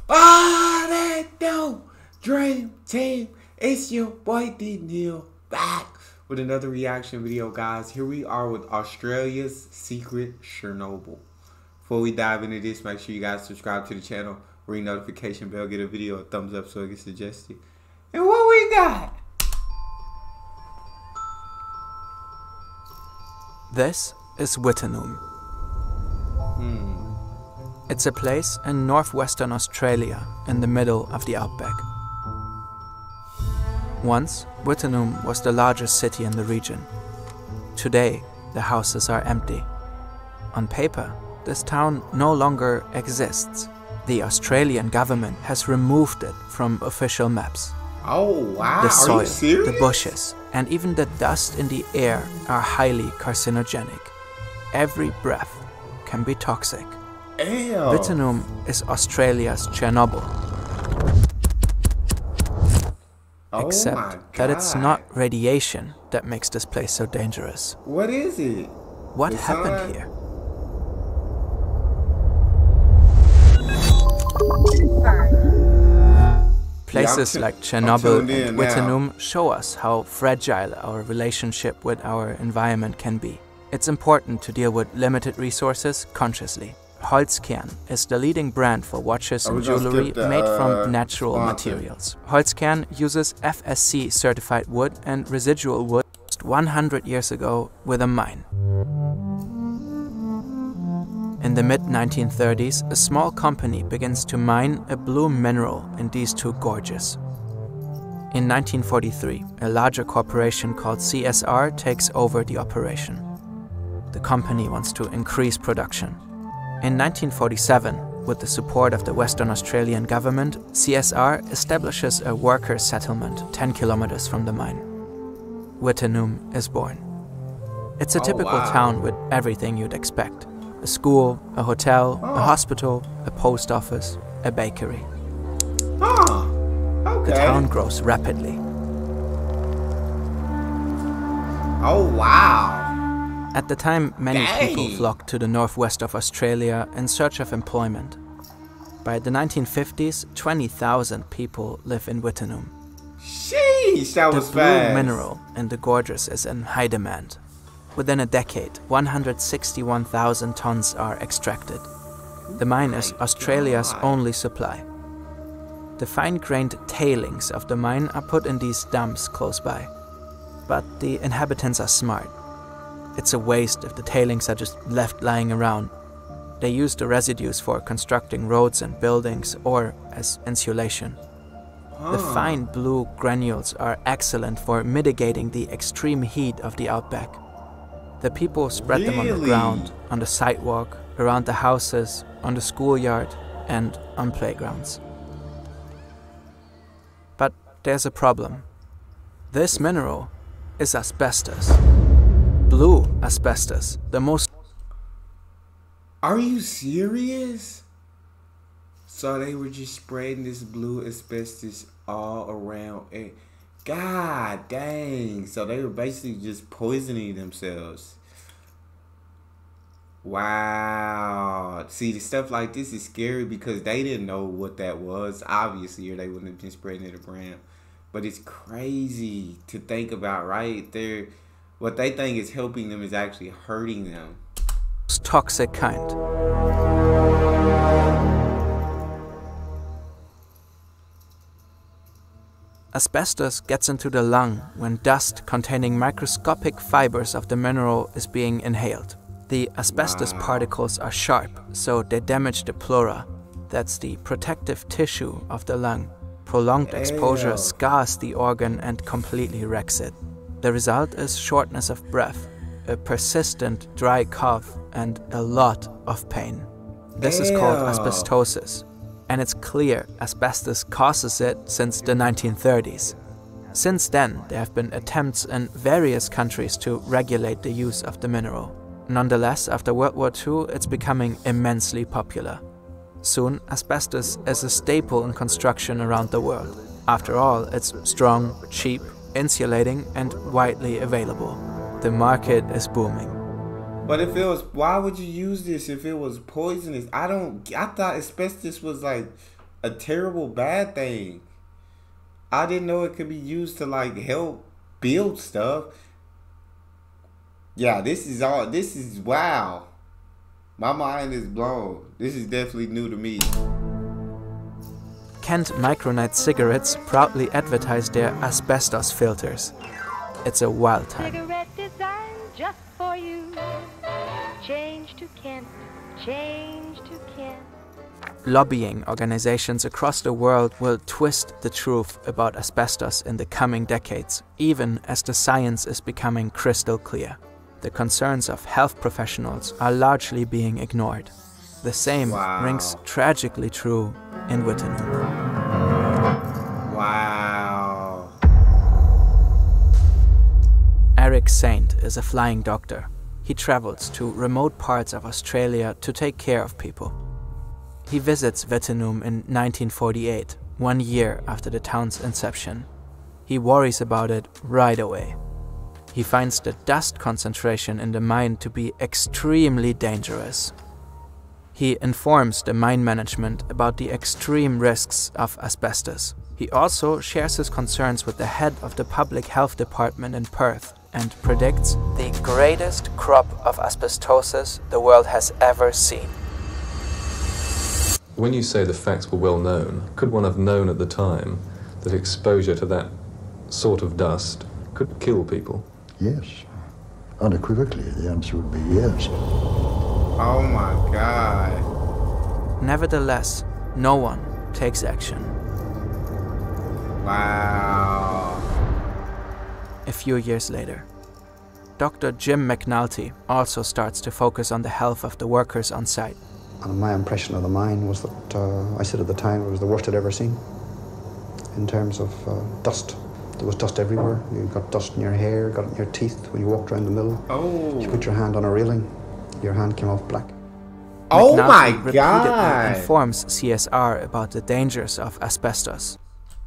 Ah, that dope dream team. It's your boy D Neal back with another reaction video, guys. Here we are with Australia's secret Chernobyl. Before we dive into this, make sure you guys subscribe to the channel, ring notification bell, get a video a thumbs up so it gets suggested. And what we got? This is Wittenoom. It's a place in northwestern Australia in the middle of the outback. Once, Wittenoom was the largest city in the region. Today, the houses are empty. On paper, this town no longer exists. The Australian government has removed it from official maps. Oh wow, The soil, are you serious? the bushes, and even the dust in the air are highly carcinogenic. Every breath can be toxic. Ew. Wittenoom is Australia's Chernobyl. Oh Except my that it's God. not radiation that makes this place so dangerous. What is it? What The happened sun? here? Places like Chernobyl tuned in and now. Wittenoom show us how fragile our relationship with our environment can be. It's important to deal with limited resources consciously. Holzkern is the leading brand for watches and we're gonna jewelry skip the, made from natural sponsor. materials. Holzkern uses FSC certified wood and residual wood 100 years ago with a mine. In the mid-1930s, a small company begins to mine a blue mineral in these two gorges. In 1943, a larger corporation called CSR takes over the operation. The company wants to increase production. In 1947, with the support of the Western Australian government, CSR establishes a worker settlement 10 kilometers from the mine. Wittenoom is born. It's a typical wow. town with everything you'd expect. A school, a hotel, a hospital, a post office, a bakery. Huh. Okay. The town grows rapidly. Oh wow. At the time, many people Dang. flocked to the northwest of Australia in search of employment. By the 1950s, 20,000 people live in Wittenoom. Sheesh, that The was blue fast. mineral in the gorges is in high demand. Within a decade, 161,000 tons are extracted. The mine is Australia's only supply. The fine-grained tailings of the mine are put in these dumps close by. But the inhabitants are smart. It's a waste if the tailings are just left lying around. They use the residues for constructing roads and buildings or as insulation. The fine blue granules are excellent for mitigating the extreme heat of the outback. The people spread them on the Really? ground, on the sidewalk, around the houses, on the schoolyard, and on playgrounds. But there's a problem. This mineral is asbestos. Blue asbestos, the most. Are you serious? So they were just spreading this blue asbestos all around it. God dang. So they were basically just poisoning themselves. Wow. See, the stuff like this is scary because they didn't know what that was, obviously, or they wouldn't have been spreading it around. But it's crazy to think about, right? What they think is helping them is actually hurting them. toxic kind. Asbestos gets into the lung when dust containing microscopic fibers of the mineral is being inhaled. The asbestos particles are sharp, so they damage the pleura. That's the protective tissue of the lung. Prolonged exposure scars the organ and completely wrecks it. The result is shortness of breath, a persistent dry cough, and a lot of pain. This is called asbestosis, and it's clear asbestos causes it since the 1930s. Since then, there have been attempts in various countries to regulate the use of the mineral. Nonetheless, after World War II, it's becoming immensely popular. Soon, asbestos is a staple in construction around the world. After all, it's strong, cheap, insulating, and widely available. The market is booming. But if it was, why would you use this if it was poisonous? I thought asbestos was like a terrible bad thing. I didn't know it could be used to like help build stuff. Yeah, this is wow. My mind is blown. This is definitely new to me. Kent Micronite cigarettes proudly advertise their asbestos filters. It's a wild time. Cigarette designed just for you. Change to Kent, change to Kent. Lobbying organizations across the world will twist the truth about asbestos in the coming decades, even as the science is becoming crystal clear. The concerns of health professionals are largely being ignored. The same rings tragically true in Wittenoom. Wow. Eric Saint is a flying doctor. He travels to remote parts of Australia to take care of people. He visits Wittenoom in 1948, 1 year after the town's inception. He worries about it right away. He finds the dust concentration in the mine to be extremely dangerous. He informs the mine management about the extreme risks of asbestos. He also shares his concerns with the head of the public health department in Perth and predicts the greatest crop of asbestosis the world has ever seen. When you say the facts were well known, could one have known at the time that exposure to that sort of dust could kill people? Yes. Unequivocally, the answer would be yes. Oh my God. Nevertheless, no one takes action. Wow. A few years later, Dr. Jim McNulty also starts to focus on the health of the workers on site. And my impression of the mine was that, I said at the time, it was the worst I'd ever seen in terms of dust. There was dust everywhere. You got dust in your hair, got it in your teeth when you walked around the mill. Oh. You put your hand on a railing, your hand came off black. Oh McNulty my repeatedly God. informs CSR about the dangers of asbestos.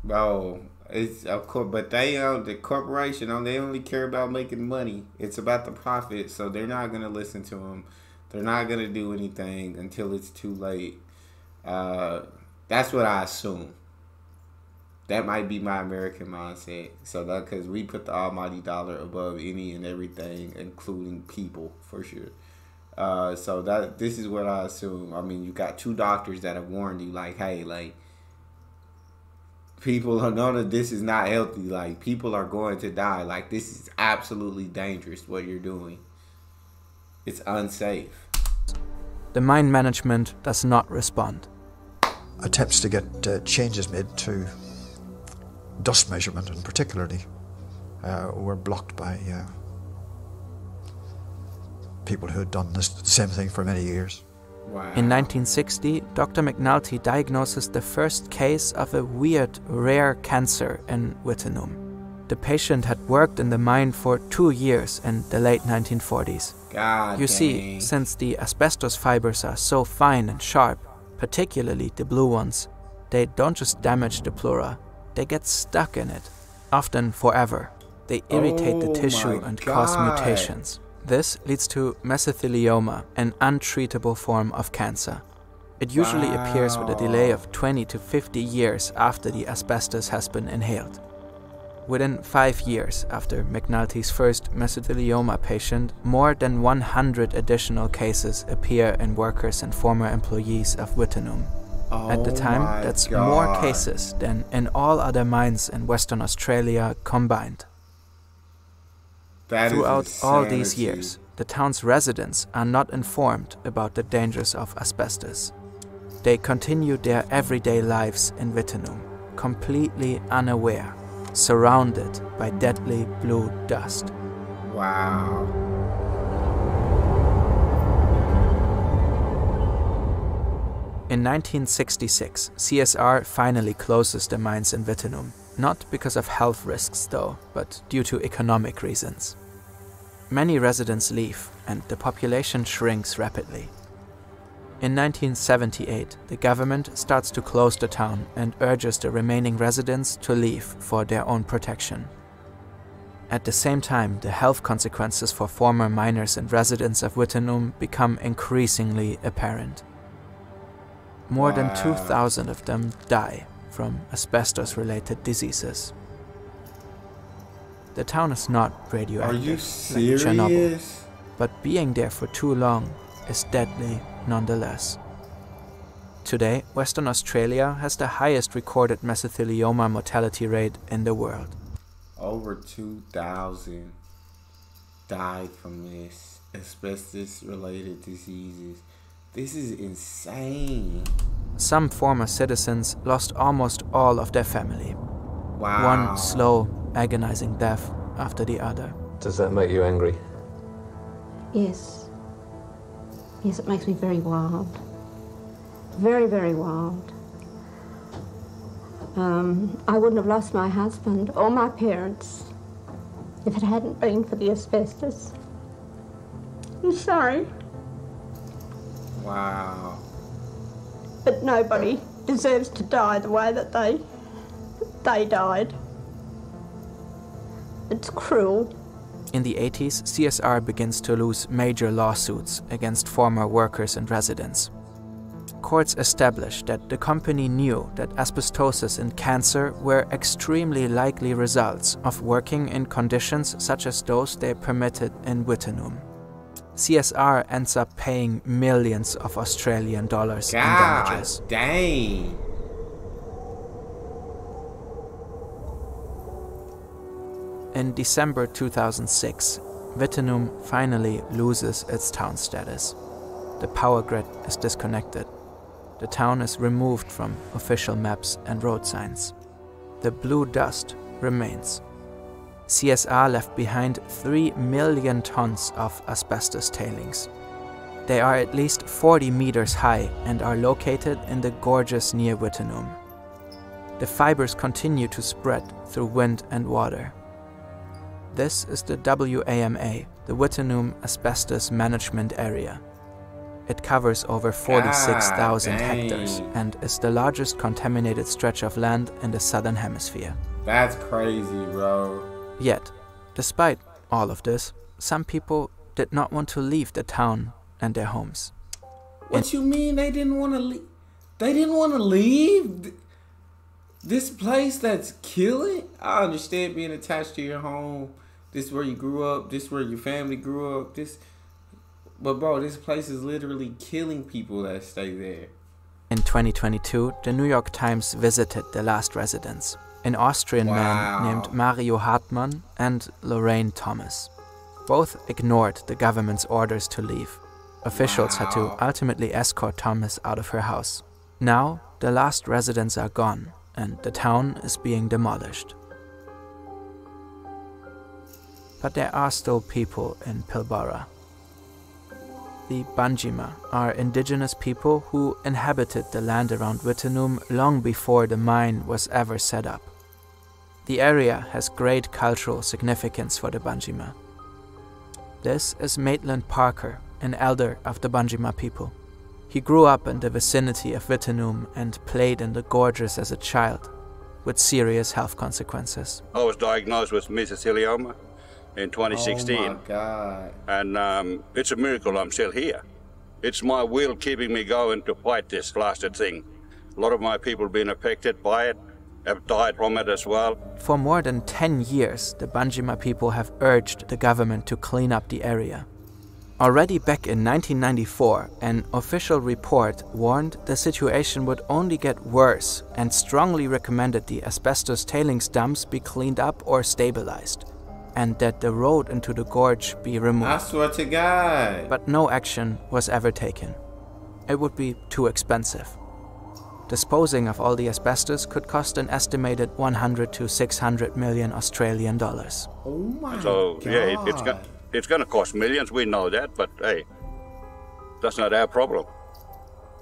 Bro, it's of course, but the corporation, they only care about making money. It's about the profit, so they're not gonna listen to them. They're not gonna do anything until it's too late. That's what I assume. That might be my American mindset. So that because we put the almighty dollar above any and everything, including people, for sure. So this is what I assume. I mean, you got 2 doctors that have warned you, like, hey, like, people are know that this is not healthy. Like, people are going to die. Like, this is absolutely dangerous what you're doing. It's unsafe. The mine management does not respond. Attempts to get changes made to dust measurement, and particularly, were blocked by people who had done the same thing for many years. Wow. In 1960, Dr. McNulty diagnoses the first case of a weird, rare cancer in Wittenoom. The patient had worked in the mine for 2 years in the late 1940s. God You dang. see, since the asbestos fibers are so fine and sharp, particularly the blue ones, they don't just damage the pleura, they get stuck in it, often forever. They irritate the tissue and cause mutations. This leads to mesothelioma, an untreatable form of cancer. It usually appears with a delay of 20 to 50 years after the asbestos has been inhaled. Within 5 years after McNulty's first mesothelioma patient, more than 100 additional cases appear in workers and former employees of Wittenoom. At the time, that's more cases than in all other mines in Western Australia combined. Throughout all these years, the town's residents are not informed about the dangers of asbestos. They continue their everyday lives in Wittenoom, completely unaware, surrounded by deadly blue dust. Wow. In 1966, CSR finally closes the mines in Wittenoom, not because of health risks though, but due to economic reasons. Many residents leave and the population shrinks rapidly. In 1978, the government starts to close the town and urges the remaining residents to leave for their own protection. At the same time, the health consequences for former miners and residents of Wittenoom become increasingly apparent. More than 2,000 of them die from asbestos-related diseases. The town is not radioactive like Chernobyl, but being there for too long is deadly nonetheless. Today, Western Australia has the highest recorded mesothelioma mortality rate in the world. Over 2,000 died from this asbestos-related diseases. This is insane. Some former citizens lost almost all of their family. Wow. One slow, agonizing death after the other. Does that make you angry? Yes. Yes, it makes me very wild. Very, very wild. I wouldn't have lost my husband or my parents if it hadn't been for the asbestos. I'm sorry. Wow. But nobody deserves to die the way that they died. It's cruel. In the 80s, CSR begins to lose major lawsuits against former workers and residents. Courts established that the company knew that asbestosis and cancer were extremely likely results of working in conditions such as those they permitted in Wittenum. CSR ends up paying millions of Australian dollars in damages. Dang. In December 2006, Wittenum finally loses its town status. The power grid is disconnected. The town is removed from official maps and road signs. The blue dust remains. CSR left behind 3 million tons of asbestos tailings. They are at least 40 meters high and are located in the gorges near Wittenum. The fibers continue to spread through wind and water. This is the WAMA, the Wittenum Asbestos Management Area. It covers over 46,000 hectares and is the largest contaminated stretch of land in the southern hemisphere. That's crazy, bro. Yet, despite all of this, some people did not want to leave the town and their homes. What you mean they didn't want to leave? They didn't want to leave? This place that's killing? I understand being attached to your home. This is where you grew up. This is where your family grew up. But bro, this place is literally killing people that stay there. In 2022, the New York Times visited the last residents, an Austrian man named Mario Hartmann and Lorraine Thomas. Both ignored the government's orders to leave. Officials had to ultimately escort Thomas out of her house. Now, the last residents are gone, and the town is being demolished. But there are still people in Pilbara. The Banjima are indigenous people who inhabited the land around Wittenum long before the mine was ever set up. The area has great cultural significance for the Banjima. This is Maitland Parker, an elder of the Banjima people. He grew up in the vicinity of Wittenum and played in the gorges as a child, with serious health consequences. I was diagnosed with mesothelioma in 2016. Oh my God. And it's a miracle I'm still here. It's my will keeping me going to fight this blasted thing. A lot of my people have been affected by it, have died from it as well. For more than 10 years, the Banjima people have urged the government to clean up the area. Already back in 1994, an official report warned the situation would only get worse and strongly recommended the asbestos tailings dumps be cleaned up or stabilized, and that the road into the gorge be removed. I swear to God. But no action was ever taken. It would be too expensive. Disposing of all the asbestos could cost an estimated 100 to 600 million Australian dollars. Oh my God. So, yeah, it's going to cost millions, we know that, but hey, that's not our problem.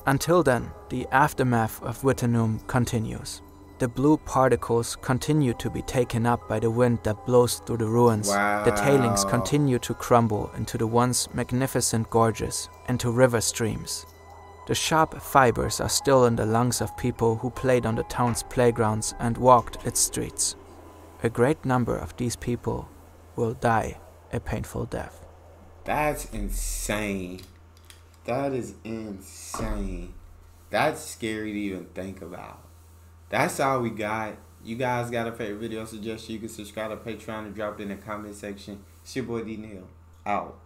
Until then, the aftermath of Wittenum continues. The blue particles continue to be taken up by the wind that blows through the ruins. The tailings continue to crumble into the once magnificent gorges and to river streams. The sharp fibers are still in the lungs of people who played on the town's playgrounds and walked its streets. A great number of these people will die a painful death. That's insane. That is insane. That's scary to even think about. That's all we got. You guys got a favorite video suggestion, you can subscribe to Patreon and drop it in the comment section. It's your boy D Neal. Out.